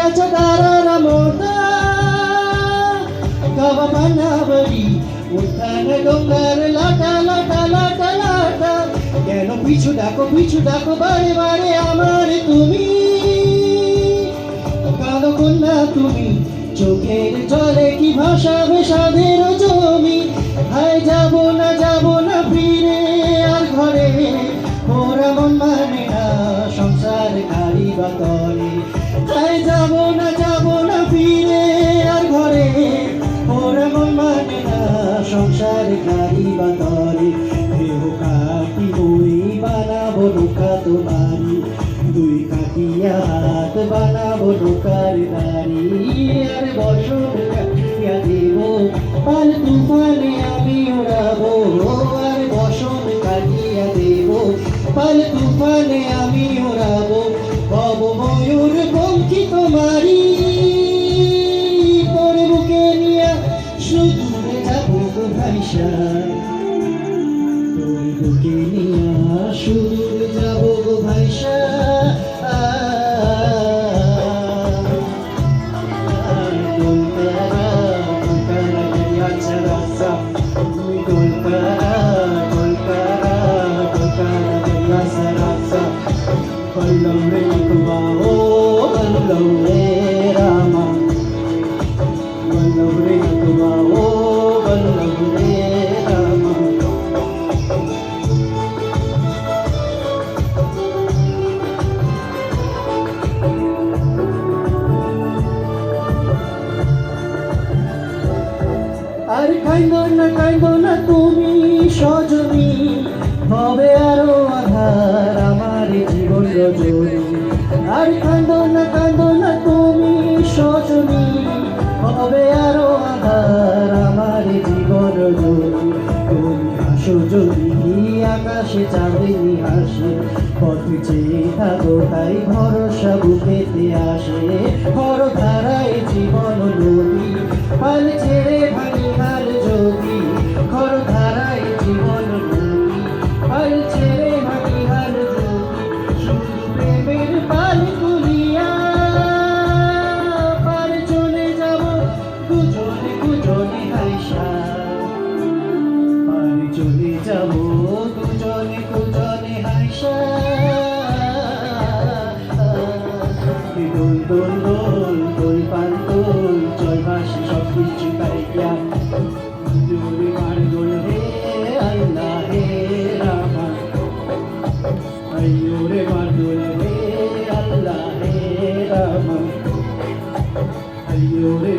gece kararamota Kava panavali Uttana dongar lata lata lata lata কেন পিছু ডাকো বারে বারে আমার তুমি কাঁদো কন্যা তুমি চোখের জলে কি ভাসাবে সাধের জমি হায় যাব না ফিরে আর ঘরে ওরা মন মানে না সংসার গাড়ি বাতলে হায় যাব না ফিরে আর ঘরে ওরা মন মানে না সংসার গাড়ি বাতলে দেহ কাটি বই বানাবো নৌকা তোমারি দুই কাটিয়া হাত বানাবো নৌকার দাঁড়ি আর বসন কাটিয়া দেব পাল তুফানে আমি ওড়াবো আর বসন কাটিয়া দেব পাল তুফানে আমি ওড়াবো ভব ময়ূর পঙ্খী তোমারি তোর বুকে নিয়া সুদূরে যাবো গো ভাইসা তোর বুকে নিয়া সুদূর যাবো গো ভাইসা আর কাইন্দো না তুমি সজনী হবে আরো আধার আমার জীবন রজনী আর কাইন্দো না তুমি সজনী হবে আরো আধার আমার জীবন রজনী তুমি হাসো যদি আকাশে চাঁদনি হাসে পথ চেয়ে থাকো তাই ভরসা বুকেতে আসে হর ধারায় জীবন নদী হাল ছেড়ে ভাঙি হাল যোগী খর ধারায় জীবন নদী হাল ছেড়ে ভাঙি হাল যোগী শুধু প্রেমের পাল তুলিয়া পার চলে যাব দুজনে হাইসা পার চলে যাব দুজনে হাইসা দোল দোল দোল দোল পান দোল জয় বাসি সব কিছু পাইয়া জোরে মার দোল হে আল্লাহ হে রামা আইয়ো রে মার দোল হে আল্লাহ হে রামা আইয়ো রে